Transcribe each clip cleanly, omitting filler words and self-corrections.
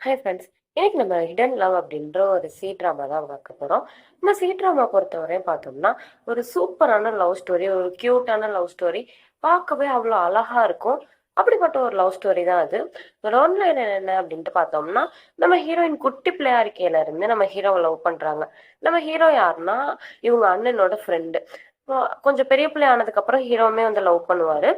Hi friends. இன்னைக்கு நம்ம hidden love அப்படின்ற ஒரு சி ட்ராமா தான் பார்க்க போகிறோம். இந்த சி ட்ராமா பொறுத்தவரையும் பார்த்தோம்னா ஒரு சூப்பரான லவ் ஸ்டோரி, ஒரு க்யூட்டான லவ் ஸ்டோரி. பார்க்கவே அவ்வளோ அழகா இருக்கும். அப்படிப்பட்ட ஒரு லவ் ஸ்டோரி தான் அது. லைன் என்ன அப்படின்ட்டு பார்த்தோம்னா, நம்ம ஹீரோயின் குட்டி பிள்ளையா இருக்கையில இருந்து நம்ம ஹீரோவை லவ் பண்றாங்க. நம்ம ஹீரோ யாருன்னா இவங்க அண்ணனோட ஃப்ரெண்டு. கொஞ்சம் பெரிய பிள்ளை ஆனதுக்கு அப்புறம் ஹீரோவுமே வந்து லவ் பண்ணுவாரு.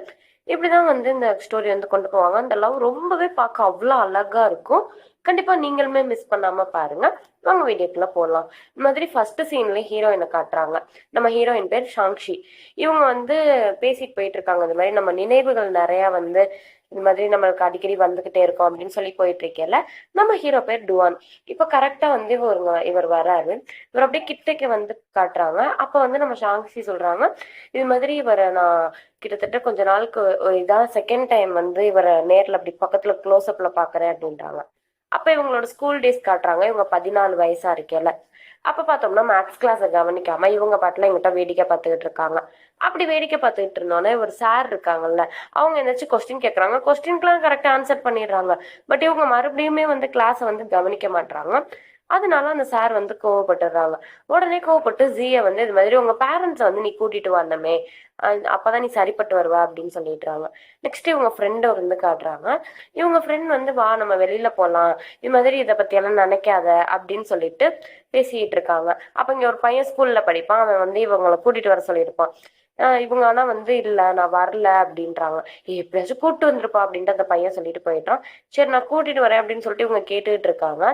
இப்படிதான் வந்து இந்த ஸ்டோரி வந்து கொண்டு போவாங்க. அந்த லவ் ரொம்பவே பார்க்க அவ்வளோ அழகா இருக்கும். கண்டிப்பா நீங்களுமே மிஸ் பண்ணாம பாருங்க. வாங்க வீடியோக்குள்ள போலாம். இந்த மாதிரி ஃபர்ஸ்ட் சீன்ல ஹீரோயினை காட்டுறாங்க. நம்ம ஹீரோயின் பேர் சாங்ஷி. இவங்க வந்து பேசிட்டு போயிட்டு இருக்காங்க. இந்த மாதிரி நம்ம நினைவுகள் நிறைய வந்து இந்த மாதிரி நம்மளுக்கு அடிக்கடி வந்துகிட்டே இருக்கோம் அப்படின்னு சொல்லி போயிட்டு இருக்கேன்ல. நம்ம ஹீரோ பேர் டுவான். இப்ப கரெக்டா வந்து இவர் வராரு. இவர் அப்படியே கிட்டக்கு வந்து காட்டுறாங்க. அப்ப வந்து நம்ம சாங்ஷி சொல்றாங்க, இது மாதிரி இவரை நான் கிட்டத்தட்ட கொஞ்ச நாளுக்கு இதான் செகண்ட் டைம் வந்து இவரை நேர்ல அப்படி பக்கத்துல க்ளோஸ் அப்ல பாக்குறேன் அப்படின்றாங்க. அப்ப இவங்களோட ஸ்கூல் டேஸ் காட்டுறாங்க. இவங்க 14 வயசா இருக்கேல. அப்ப பார்த்தோம்னா மேத்ஸ் கிளாஸை கவனிக்காம இவங்க பாட்டுல எங்கிட்ட வேடிக்கை பார்த்துக்கிட்டு இருக்காங்க. அப்படி வேடிக்கை பார்த்துக்கிட்டு இருந்தோன்னே ஒரு சார் இருக்காங்கல்ல, அவங்க ஏதாச்சும் கொஸ்டின் கேட்கறாங்க. கொஸ்டின்க்குலாம் கரெக்டா ஆன்சர் பண்ணிடுறாங்க. பட் இவங்க மறுபடியுமே வந்து கிளாஸை வந்து கவனிக்க மாட்றாங்க. அதனால அந்த சார் வந்து கோவப்பட்டுறாங்க. உடனே கோவப்பட்டு ஜிய வந்து இது மாதிரி உங்க பேரண்ட்ஸை வந்து நீ கூட்டிட்டு வந்தமே, அப்பதான் நீ சரிப்பட்டு வருவ அப்படின்னு சொல்லிடுறாங்க. நெக்ஸ்ட் இவங்க ஃப்ரெண்டை வந்து காட்டுறாங்க. இவங்க ஃப்ரெண்ட் வந்து வா நம்ம வெளியில போலாம், இது மாதிரி இதை பத்தி எல்லாம் நினைக்காத அப்படின்னு சொல்லிட்டு பேசிட்டு இருக்காங்க. அப்ப இங்க ஒரு பையன் ஸ்கூல்ல படிப்பான். அவன் வந்து இவங்களை கூட்டிட்டு வர சொல்லியிருப்பான். இவங்க ஆனா வந்து இல்ல நான் வரல அப்படின்றாங்க. எப்படியாச்சும் கூட்டு வந்திருப்பா அப்படின்ட்டு அந்த பையன் சொல்லிட்டு போயிட்டான். சரி நான் கூட்டிட்டு வரேன் அப்படின்னு சொல்லிட்டு இவங்க கேட்டுட்டு இருக்காங்க.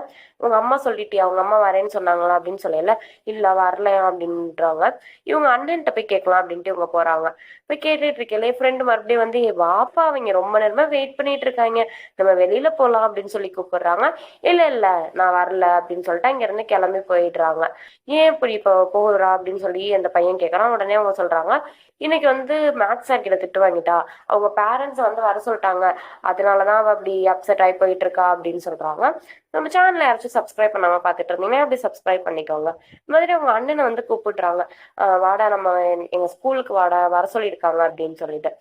உங்க அம்மா சொல்லிட்டியா, அவங்க அம்மா வரேன்னு சொன்னாங்களா அப்படின்னு சொல்லல. இல்ல வரல அப்படின்றாங்க. இவங்க அண்ணன்ட்ட போய் கேட்கலாம் அப்படின்ட்டு இவங்க போறாங்க. போய் கேட்டுட்டு இருக்கல ஃப்ரெண்டு மறுபடியும் வந்து வாப்பா அவங்க ரொம்ப நேரமா வெயிட் பண்ணிட்டு இருக்காங்க, நம்ம வெளியில போலாம் அப்படின்னு சொல்லி கூப்பிடுறாங்க. இல்ல இல்ல நான் வரல அப்படின்னு சொல்லிட்டு அங்க இருந்து கிளம்பி போயிடுறாங்க. ஏன் இப்படி இப்போ போகுறா அப்படின்னு சொல்லி அந்த பையன் கேட்கறான். உடனே அவங்க சொல்றாங்க, இன்னைக்கு வந்து மேத்ஸ் சார் கிட்ட திட்டு வாங்கிட்டா, அவங்க பேரண்ட்ஸ் வந்து வர சொல்லிட்டாங்க, அதனாலதான் அவ அப்படி அப்செட் ஆகி போயிட்டு இருக்கா அப்படின்னு சொல்றாங்க. நம்ம சேனலை யாராச்சும் சப்ஸ்கிரைப் பண்ணாம பாத்துட்டு இருந்தீங்கன்னா அப்படி சப்ஸ்கிரைப் பண்ணிக்கோங்க. இந்த மாதிரி அவங்க அண்ணனை வந்து கூப்பிடுறாங்க. வாடா நம்ம எங்க ஸ்கூலுக்கு வாடா, வர சொல்லியிருக்காங்க அப்படின்னு சொல்லிட்டு.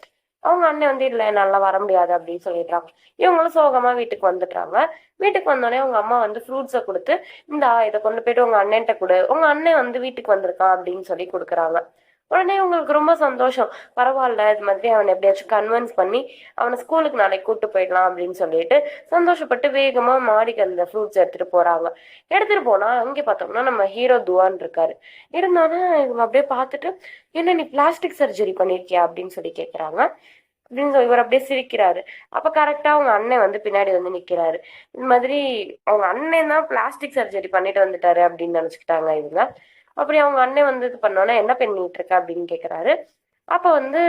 அவங்க அண்ணன் வந்து இல்ல என்னால வர முடியாது அப்படின்னு சொல்லிடுறாங்க. இவங்களும் சோகமா வீட்டுக்கு வந்துடுறாங்க. வீட்டுக்கு வந்தோடனே உங்க அம்மா வந்து ஃப்ரூட்ஸை கொடுத்து, இந்தா இதை கொண்டு போயிட்டு உங்க அண்ணன்ட்ட கொடு, உங்க அண்ணன் வந்து வீட்டுக்கு வந்திருக்கான் அப்படின்னு சொல்லி கொடுக்குறாங்க. உடனே உங்களுக்கு ரொம்ப சந்தோஷம். பரவாயில்ல, இது மாதிரி அவனை எப்படியாச்சும் கன்வின்ஸ் பண்ணி அவனை ஸ்கூலுக்கு நாளைக்கு கூட்டு போயிடலாம் அப்படின்னு சொல்லிட்டு சந்தோஷப்பட்டு வேகமா மாடிக்கு அந்த ஃப்ரூட்ஸ் எடுத்துட்டு போறாங்க. எடுத்துட்டு போனா அங்கே பார்த்தோம்னா நம்ம ஹீரோ துவான் இருக்காரு. இருந்தாலும் இவங்க அப்படியே பார்த்துட்டு, என்ன நீ பிளாஸ்டிக் சர்ஜரி பண்ணிருக்கியா அப்படின்னு சொல்லி கேக்குறாங்க. அப்படின்னு சொல்லி இவர் அப்படியே சிரிக்கிறாரு. அப்ப கரெக்டா அவங்க அண்ணன் வந்து பின்னாடி வந்து நிக்கிறாரு. இந்த மாதிரி அவங்க அண்ணன் தான் பிளாஸ்டிக் சர்ஜரி பண்ணிட்டு வந்துட்டாரு அப்படின்னு நினைச்சுக்கிட்டாங்க இவங்க. அப்படி அவங்க அண்ணன் வந்து இது பண்ணோன்னா என்ன பண்ணிட்டு இருக்க அப்படின்னு கேக்குறாரு. அப்ப வந்து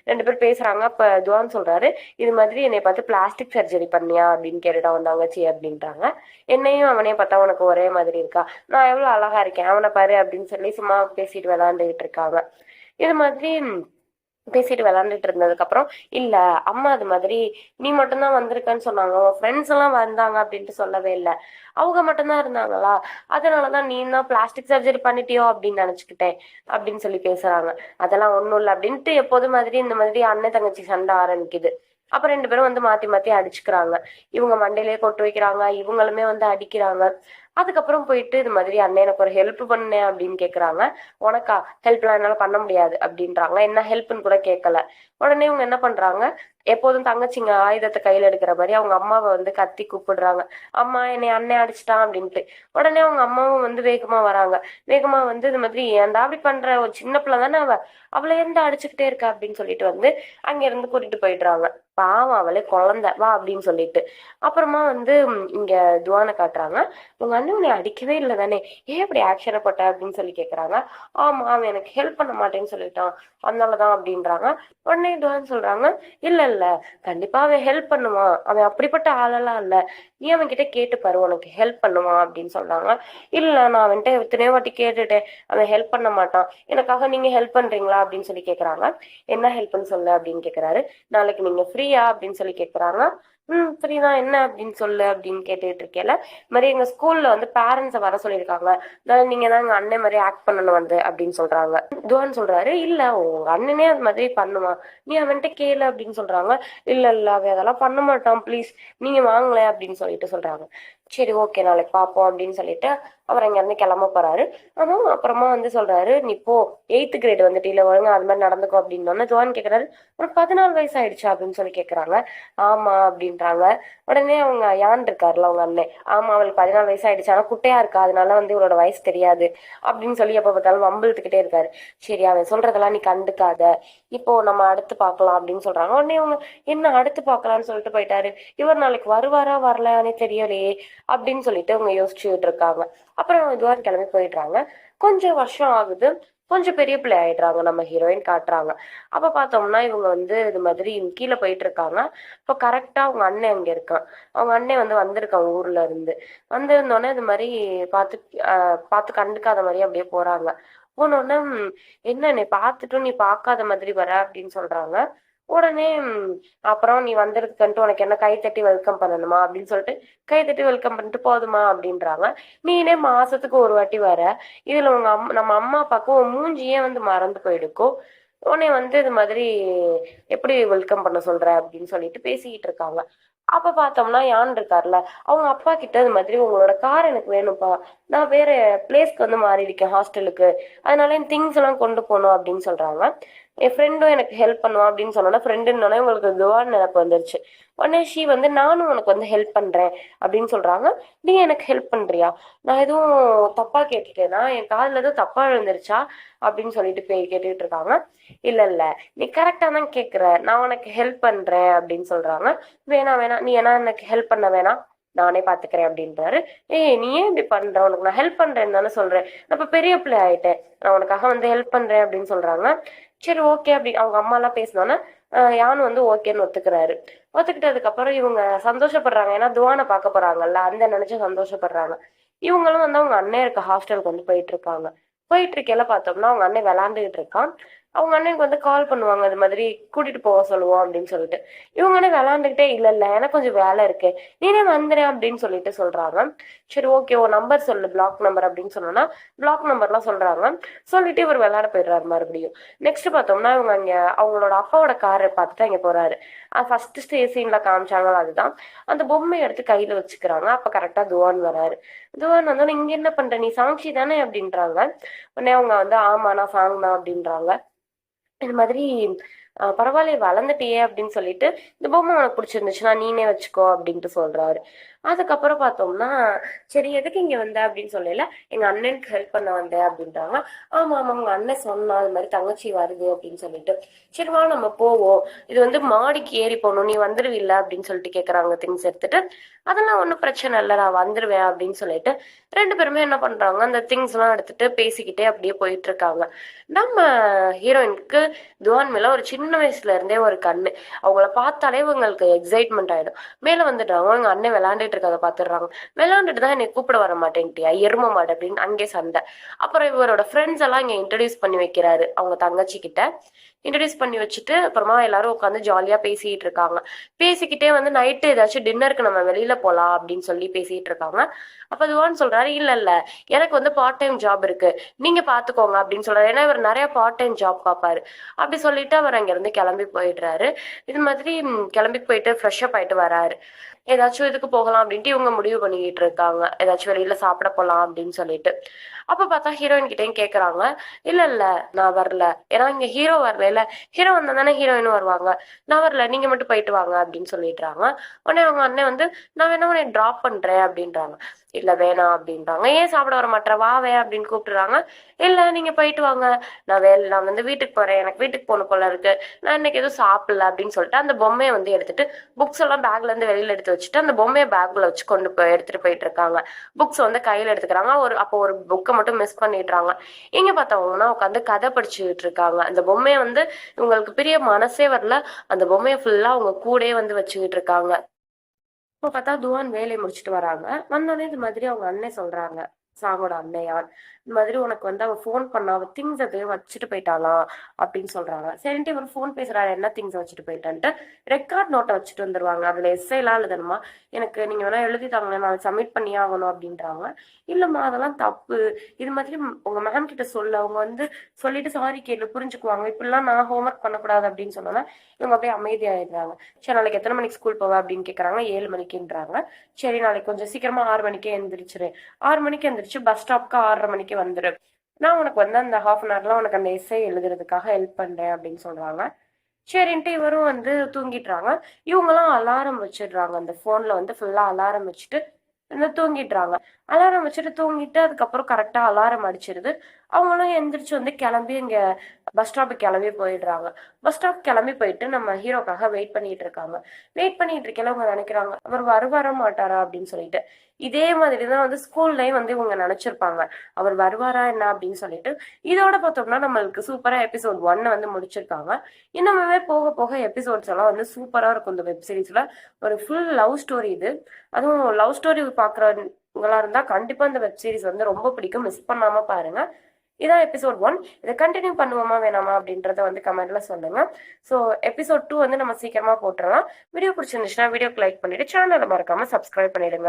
ரெண்டு பேர் பேசுறாங்க. அப்ப துவான் சொல்றாரு, இது மாதிரி என்னை பார்த்து பிளாஸ்டிக் சர்ஜரி பண்ணியா அப்படின்னு கேட்டுட்டா வந்தாங்க சி அப்படின்றாங்க. என்னையும் அவனையும் பார்த்தா உனக்கு ஒரே மாதிரி இருக்கா, நான் எவ்வளவு அழகா இருக்கேன் அவனை பாரு அப்படின்னு சொல்லி சும்மா பேசிட்டு விளையாண்டுகிட்டு இருக்காங்க. இது மாதிரி பேசிட்டு விளையாண்டுட்டு இருந்ததுக்கு அப்புறம், இல்ல அம்மா அது மாதிரி நீ மட்டும்தான் வந்திருக்கன்னு சொன்னாங்க, உன் ஃப்ரெண்ட்ஸ் எல்லாம் வந்தாங்க அப்படின்ட்டு சொல்லவே இல்லை, அவங்க மட்டும்தான் இருந்தாங்களா, அதனாலதான் நீ தான் பிளாஸ்டிக் சர்ஜரி பண்ணிட்டியோ அப்படின்னு நினைச்சுக்கிட்டேன் அப்படின்னு சொல்லி பேசுறாங்க. அதெல்லாம் ஒண்ணும் இல்லை அப்படின்ட்டு எப்போதும் மாதிரி இந்த மாதிரி அண்ணன் தங்கச்சி சண்டை ஆரம்பிக்குது. அப்ப ரெண்டு பேரும் வந்து மாத்தி மாத்தி அடிச்சுக்கிறாங்க. இவங்க மண்டையிலேயே கொட்டு வைக்கிறாங்க, இவங்களுமே வந்து அடிக்கிறாங்க. அதுக்கப்புறம் போயிட்டு இது மாதிரி அண்ணன் எனக்கு ஒரு ஹெல்ப் பண்ணு அப்படின்னு கேக்குறாங்க. உனக்கா ஹெல்ப்லாம் என்னால பண்ண முடியாது அப்படின்றாங்க. என்ன ஹெல்ப்னு கூட கேட்கல. உடனே இவங்க என்ன பண்றாங்க, எப்போதும் தங்கச்சிங்க ஆயுதத்தை கையில எடுக்கிற மாதிரி அவங்க அம்மாவை வந்து கத்தி கூப்பிடுறாங்க. அம்மா என்னை அண்ணன் அடிச்சிட்டான் அப்படின்ட்டு. உடனே அவங்க அம்மாவும் வந்து வேகமா வராங்க. வேகமா வந்து இது மாதிரி ஏன்டா அப்படி பண்ற, ஒரு சின்ன பிள்ளை தானே அவளை எந்த அடிச்சுக்கிட்டே இருக்க அப்படின்னு சொல்லிட்டு வந்து அங்க இருந்து கூட்டிட்டு போயிடுறாங்க. பாவம் அவளே குழந்தை வா அப்படின்னு சொல்லிட்டு. அப்புறமா வந்து இங்க துவானை காட்டுறாங்க. உங்க அண்ணன் உன்னை அடிக்கவே இல்லை தானே, ஏன் இப்படி ஆக்ஷனை போட்ட அப்படின்னு சொல்லி கேக்குறாங்க. ஆமா அவன் எனக்கு ஹெல்ப் பண்ண மாட்டேன்னு சொல்லிட்டான், அதனாலதான் அப்படின்றாங்க. உடனே துவான் சொல்றாங்க, இல்ல இல்ல கண்டிப்பா அவன் ஹெல்ப் பண்ணுவான், அவன் அப்படிப்பட்ட ஆளெல்லாம் இல்ல, நீ அவன் கிட்ட கேட்டு பாரு உனக்கு ஹெல்ப் பண்ணுவான் அப்படின்னு சொல்றாங்க. இல்ல நான் அவன்கிட்ட எத்தனையோ வாட்டி கேட்டுட்டேன், அவன் ஹெல்ப் பண்ண மாட்டான், எனக்காக நீங்க ஹெல்ப் பண்றீங்களா அப்படின்னு சொல்லி கேக்குறாங்க. என்ன ஹெல்ப்னு சொல்லு அப்படின்னு கேக்குறாரு. நாளைக்கு நீங்க ஃப்ரீயா அப்படின்னு சொல்லி கேக்குறாங்க. ஃப்ரீதான், என்ன அப்படின்னு சொல்லு அப்படின்னு கேட்டுட்டு இருக்கேல. இது மாதிரி எங்க ஸ்கூல்ல வந்து பேரண்ட்ஸை வர சொல்லியிருக்காங்க, அதனால நீங்க தான் எங்க அண்ணன் மாதிரி ஆக்ட் பண்ணணும் வந்து அப்படின்னு சொல்றாங்க. துவான் சொல்றாரு, இல்ல உங்க அண்ணனே அது மாதிரி பண்ணுவான், நீ அவன்கிட்ட கேளு அப்படின்னு சொல்றாங்க. இல்ல இல்ல அவன் அதெல்லாம் பண்ண மாட்டான், ப்ளீஸ் நீங்க வாங்கல அப்படின்னு சொல்லிட்டு சொல்றாங்க. சரி ஓகே நாளைக்கு பார்ப்போம் அப்படின்னு சொல்லிட்டு அவர் அங்க இருந்து கிளம்ப போறாரு. ஆனா அப்புறமா வந்து சொல்றாரு, நீ போ 8th கிரேட் வந்துட்டு இல்ல ஒழுங்கா அது மாதிரி நடந்துக்கோ அப்படின்னு ஜோன் கேக்குறாரு. ஒரு 14 வயசு ஆயிடுச்சா அப்படின்னு சொல்லி கேக்குறாங்க. ஆமா அப்படின்றாங்க. உடனே அவங்க யான் இருக்காருல்ல அவங்க அண்ணன், ஆமா அவளுக்கு 14 வயசு ஆயிடுச்சு, ஆனா குட்டையா இருக்கா அதனால வந்து இவளோட வயசு தெரியாது அப்படின்னு சொல்லி எப்ப பார்த்தாலும் வம்பிழுத்துக்கிட்டே இருக்காரு. சரி அவன் சொல்றதெல்லாம் நீ கண்டுக்காத, இப்போ நம்ம அடுத்து பார்க்கலாம் அப்படின்னு சொல்றாங்க. உடனே அவங்க என்ன அடுத்து பார்க்கலாம்னு சொல்லிட்டு போயிட்டாரு. இவர் நாளைக்கு வருவாரா வரலையானே தெரியலையே அப்படின்னு சொல்லிட்டு அவங்க யோசிச்சுட்டு இருக்காங்க. அப்புறம் இதுவான் கிளம்பி போயிடுறாங்க. கொஞ்சம் வருஷம் ஆகுது, கொஞ்சம் பெரிய பிள்ளை ஆயிடுறாங்க, நம்ம ஹீரோயின் காட்டுறாங்க. அப்ப பார்த்தோம்னா இவங்க வந்து இது மாதிரி கீழே போயிட்டு இருக்காங்க. இப்போ கரெக்டா அவங்க அண்ணன் அங்க இருக்கான். அவங்க அண்ணன் வந்து வந்திருக்கான் ஊர்ல இருந்து. வந்திருந்தோடனே இது மாதிரி பார்த்து பார்த்து கண்டுக்காத மாதிரி அப்படியே போறாங்க. போனோடனே என்ன நீ பார்த்துட்டும் நீ பார்க்காத மாதிரி வர அப்படின்னு சொல்றாங்க. உடனே அப்புறம் நீ வந்திருக்கன்ட்டு உனக்கு என்ன கை தட்டி வெல்கம் பண்ணணுமா அப்படின்னு சொல்லிட்டு கை தட்டி வெல்கம் பண்ணிட்டு போதுமா அப்படின்றாங்க. நீனே மாசத்துக்கு ஒரு வாட்டி வர, இதுல உங்க நம்ம அம்மா அப்பாவுக்கு உன் மூஞ்சியே வந்து மறந்து போயிடுக்கும், உன்னை வந்து இது மாதிரி எப்படி வெல்கம் பண்ண சொல்ற அப்படின்னு சொல்லிட்டு பேசிக்கிட்டு இருக்காங்க. அப்ப பார்த்தோம்னா யான் இருக்கார்ல, அவங்க அப்பா கிட்ட இது மாதிரி உங்களோட கார் எனக்கு வேணும்ப்பா, நான் வேற பிளேஸ்க்கு வந்து மாறி இருக்கேன் ஹாஸ்டலுக்கு, அதனால என் திங்ஸ் எல்லாம் கொண்டு போகணும் அப்படின்னு சொல்றாங்க. என் ஃப்ரெண்டும் எனக்கு ஹெல்ப் பண்ணுவான் அப்படின்னு சொன்னோன்னா ஃப்ரெண்டுன்னொடனே உங்களுக்கு துவான் நினைப்பு வந்துருச்சு. உடனே ஷீ வந்து நானும் உனக்கு வந்து ஹெல்ப் பண்றேன் அப்படின்னு சொல்றாங்க. நீ எனக்கு ஹெல்ப் பண்றியா, நான் எதுவும் தப்பா கேட்டுட்டேனா, என் காதுல எதுவும் தப்பா விழுந்துருச்சா அப்படின்னு சொல்லிட்டு போய் கேட்டுட்டு இருக்காங்க. இல்ல இல்ல நீ கரெக்டா தான் கேக்குற, நான் உனக்கு ஹெல்ப் பண்றேன் அப்படின்னு சொல்றாங்க. வேணாம் வேணாம் நீ என்ன எனக்கு ஹெல்ப் பண்ண வேணாம், நானே பாத்துக்கிறேன் அப்படின்றாரு. ஏய் நீ ஏன் இப்படி பண்ற, உனக்கு நான் ஹெல்ப் பண்றேன்னு தானே சொல்றேன், நான் இப்ப பெரிய பிள்ளை ஆயிட்டேன், நான் உனக்காக வந்து ஹெல்ப் பண்றேன் அப்படின்னு சொல்றாங்க. சரி ஓகே அப்படி அவங்க அம்மா எல்லாம் பேசினோன்னே யானு வந்து ஓகேன்னு ஒத்துக்கிறாரு. ஒத்துக்கிட்டதுக்கு அப்புறம் இவங்க சந்தோஷப்படுறாங்க, ஏன்னா துவானை பார்க்க போறாங்கல்ல அந்த நினைச்சு சந்தோஷப்படுறாங்க. இவங்களும் வந்து அவங்க அண்ணன் இருக்க ஹாஸ்டலுக்கு வந்து போயிட்டு இருக்காங்க. போயிட்டு இருக்கையில பார்த்தோம்னா அவங்க அண்ணன் விளாண்டுகிட்டு இருக்கான். அவங்க அண்ணனுக்கு வந்து கால் பண்ணுவாங்க, அது மாதிரி கூட்டிட்டு போக சொல்லுவோம் அப்படின்னு சொல்லிட்டு. இவங்க அண்ணன் விளாண்டுக்கிட்டே இல்ல இல்ல எனக்கு கொஞ்சம் வேலை இருக்கு, நீனே வந்துறேன் அப்படின்னு சொல்லிட்டு சொல்றாங்க. சரி ஓகே உன் நம்பர் சொல்லு, பிளாக் நம்பர் அப்படின்னு சொன்னோம்னா பிளாக் நம்பர்லாம் சொல்றாங்க. சொல்லிட்டு இவர் விளையாட போயிடுறாரு மறுபடியும். நெக்ஸ்ட் பார்த்தோம்னா இவங்க அங்க அவங்களோட அப்பாவோட காரை பார்த்துட்டு அங்க போறாரு. ஃபர்ஸ்ட் சீன்ல காமிச்சாங்களோ அதுதான். அந்த பொம்மையை எடுத்து கையில வச்சுக்கிறாங்க. அப்ப கரெக்டா துவான் வராரு. துவான் வந்து இங்க என்ன பண்ற, நீ சாங்ஷி தானே அப்படின்றாங்க. உடனே அவங்க வந்து ஆமா நான் சாங் தான் அப்படின்றாங்க. இது மாதிரி பரவாயில்லையே வளர்ந்துட்டியே அப்படின்னு சொல்லிட்டு இந்த பொம்மை உனக்கு பிடிச்சிருந்துச்சுன்னா நீனே வச்சுக்கோ அப்படின்ட்டு சொல்றாரு. அதுக்கப்புறம் பார்த்தோம்னா சரி எதுக்கு இங்க வந்த அப்படின்னு சொல்லல, எங்க அண்ணனுக்கு ஹெல்ப் பண்ண வந்தேன் அப்படின்றாங்க. ஆமா ஆமா உங்க அண்ணன் சொன்னா அது மாதிரி தங்கச்சி வருது அப்படின்னு சொல்லிட்டு. சரி வா நம்ம போவோம், இது வந்து மாடிக்கு ஏறி போகணும், நீ வந்துருவில்ல அப்படின்னு சொல்லிட்டு கேக்குறாங்க திங்ஸ் எடுத்துட்டு. அதெல்லாம் ஒன்றும் பிரச்சனை இல்லை நான் வந்துருவேன் அப்படின்னு சொல்லிட்டு ரெண்டு பேருமே என்ன பண்றாங்க, அந்த திங்ஸ் எல்லாம் எடுத்துட்டு பேசிக்கிட்டே அப்படியே போயிட்டு இருக்காங்க. நம்ம ஹீரோயினுக்கு துவான் மேல ஒரு சின்ன வயசுல இருந்தே ஒரு கண்ணு, அவங்கள பார்த்தாலே இவங்களுக்கு எக்ஸைட்மெண்ட் ஆயிடும். மேல வந்துடுறாங்க, எங்க அண்ணன் விளையாண்டுட்டு இருக்கதை பாத்துடுறாங்க. விளையாண்டுட்டு தான் என்னை கூப்பிட வர மாட்டேன்ட்டியா எரும மாடு அப்படின்னு அங்கே சண்டை. அப்புறம் இவரோட ஃப்ரெண்ட்ஸ் எல்லாம் இங்க இன்ட்ரடியூஸ் பண்ணி வைக்கிறாரு அவங்க தங்கச்சி கிட்ட. இன்ட்ரடியூஸ் பண்ணி வச்சுட்டு அப்புறமா எல்லாரும் உட்காந்து ஜாலியா பேசிட்டு இருக்காங்க. பேசிக்கிட்டே வந்து நைட்டு ஏதாச்சும் டின்னருக்கு நம்ம வெளியில போலாம் அப்படின்னு சொல்லி பேசிட்டு இருக்காங்க. அப்ப துவான் சொல்றாரு, இல்ல இல்ல எனக்கு வந்து பார்ட் டைம் ஜாப் இருக்கு, நீங்க பாத்துக்கோங்க அப்படின்னு சொல்றாரு. ஏன்னா இவர் நிறைய பார்ட் டைம் ஜாப் பார்ப்பாரு. அப்படி சொல்லிட்டு அவர் அங்க இருந்து கிளம்பி போயிடுறாரு. இது மாதிரி கிளம்பி போயிட்டு ஃப்ரெஷ் அப் ஆயிட்டு வராரு. ஏதாச்சும் இதுக்கு போகலாம் அப்படின்ட்டு இவங்க முடிவு பண்ணிக்கிட்டு இருக்காங்க, ஏதாச்சும் வெளியில சாப்பிட போலாம் அப்படின்னு சொல்லிட்டு. அப்ப பார்த்தா ஹீரோயின் கிட்டையும் கேக்குறாங்க. இல்ல இல்ல நான் வரல, ஏன்னா இங்க ஹீரோ வரல, ஹீரோ வந்தா தானே ஹீரோயினும் வருவாங்க, நான் வரல நீங்க மட்டும் போயிட்டு வாங்க அப்படின்னு சொல்லிடுறாங்க. உடனே அவங்க அண்ணன் வந்து நான் வேணா உன்னை டிராப் பண்றேன் அப்படின்றாங்க. இல்ல வேணாம் அப்படின்றாங்க. ஏன் சாப்பிட வர மாட்டேற வாவே அப்படின்னு கூப்பிட்டுறாங்க. இல்ல நீங்க போயிட்டு வாங்க, நான் வந்து வீட்டுக்கு போறேன், எனக்கு வீட்டுக்கு போகணும் போல இருக்கு, நான் இன்னைக்கு எதுவும் சாப்பிடல அப்படின்னு சொல்லிட்டு அந்த பொம்மையை வந்து எடுத்துட்டு புக்ஸ் எல்லாம் பேக்ல இருந்து வெளியில எடுத்து வச்சுட்டு அந்த பொம்மையை பேக்ல வச்சு கொண்டு போய் எடுத்துட்டு போயிட்டு இருக்காங்க. புக்ஸ் வந்து கையில எடுத்துக்கிறாங்க. அப்போ ஒரு புக்கை மட்டும் மிஸ் பண்ணிடுறாங்க. எங்க பார்த்தவங்கன்னா உட்காந்து கதை படிச்சுட்டு இருக்காங்க. அந்த பொம்மையை வந்து இவங்களுக்கு பெரிய மனசே வரல, அந்த பொம்மையை ஃபுல்லா அவங்க கூடயே வந்து வச்சுக்கிட்டு இருக்காங்க. இப்போ பார்த்தா துவான் வேலையை முடிச்சுட்டு வராங்க. வந்தோடனே இது மாதிரி அவங்க அண்ணன் சொல்றாங்க, சாங்கோட அன்னையார். இந்த மாதிரி உனக்கு வந்து அவ ஃபோன் பண்ணா, அவ திங்ஸ் எதையோ வச்சுட்டு போயிட்டாளாம் அப்படின்னு சொல்றாங்க. சரின்ட்டு இவர் ஃபோன் பேசுறாரு, என்ன திங்ஸ் வச்சுட்டு போயிட்டான்ட்டு ரெக்கார்ட் நோட்டை வச்சுட்டு வந்துருவாங்க. அதுல எஸ்ஐ எல்லாம் எழுதணுமா, எனக்கு நீங்க வேணா எழுதி தாங்க, நான் சப்மிட் பண்ணியே ஆகணும் அப்படின்றாங்க. இல்லம்மா அதெல்லாம் தப்பு, இது மாதிரி உங்க மேம் கிட்ட சொல்லு, அவங்க வந்து சொல்லிட்டு சாரி கேளு, புரிஞ்சுக்குவாங்க, இப்படிலாம் நான் ஹோம்ஒர்க் பண்ணக்கூடாது அப்படின்னு சொன்னோன்னா இவங்க அப்படியே அமைதியாயிடுறாங்க. சரி நாளைக்கு எத்தனை மணிக்கு ஸ்கூல் போவ அப்படின்னு கேக்குறாங்க. 7 மணிக்குன்றாங்க. சரி நாளைக்கு கொஞ்சம் சீக்கிரமா 6 மணிக்கே எந்திரிச்சிரு, 6 மணிக்கு எந்திரிச்சு பஸ் ஸ்டாப்க்கு 6:30 மணிக்கு வந்துரு, நான் உனக்கு வந்து அந்த ஹாஃப் அன் ஹவர்லாம் உனக்கு அந்த எஸ்ஐ எழுதுறதுக்காக ஹெல்ப் பண்றேன் அப்படின்னு சொல்றாங்க. சரின்ட்டு இவரும் வந்து தூங்கிடுறாங்க. இவங்களும் அலாரம் வச்சிடுறாங்க. அந்த போன்ல வந்து ஃபுல்லா அலாரம் வச்சுட்டு வந்து தூங்கிடுறாங்க. அலாரம் வச்சுட்டு தூங்கிட்டு அதுக்கப்புறம் கரெக்டா அலாரம் அடிச்சிருது. அவங்களும் எந்திரிச்சு வந்து கிளம்பி இங்க பஸ் ஸ்டாப்புக்கு கிளம்பி போயிடுறாங்க. பஸ் ஸ்டாப் கிளம்பி போயிட்டு நம்ம ஹீரோக்காக வெயிட் பண்ணிட்டு இருக்காங்க. வெயிட் பண்ணிட்டு இருக்கையில அவங்க நினைக்கிறாங்க அவர் வருவாரா மாட்டாரா அப்படின்னு சொல்லிட்டு. இதே மாதிரிதான் வந்து ஸ்கூல்லயும் வந்து இவங்க நினைச்சிருப்பாங்க அவர் வருவாரா என்ன அப்படின்னு சொல்லிட்டு. இதோட பார்த்தோம்னா நம்மளுக்கு சூப்பரா எபிசோட் 1 வந்து முடிச்சிருக்காங்க. இன்னுமே போக போக எபிசோட்ஸ் எல்லாம் வந்து சூப்பரா இருக்கும் இந்த வெப் சீரிஸ்ல. ஒரு ஃபுல் லவ் ஸ்டோரி இது. அதுவும் லவ் ஸ்டோரி பாக்குறவங்களா இருந்தா கண்டிப்பா இந்த வெப் சீரிஸ் வந்து ரொம்ப பிடிக்கும், மிஸ் பண்ணாம பாருங்க. இதான் எபிசோட் 1. இதை கண்டினியூ பண்ணுவோமா வேணாமா அப்படின்றத வந்து கமெண்ட்ல சொல்லுங்க. ஸோ எபிசோட் 2 வந்து நம்ம சீக்கிரமா போட்டுடலாம். வீடியோ பிடிச்சிருந்துச்சுன்னா வீடியோக்கு லைக் பண்ணிட்டு சேனலை மறக்காம சப்ஸ்கிரைப் பண்ணிடுங்க.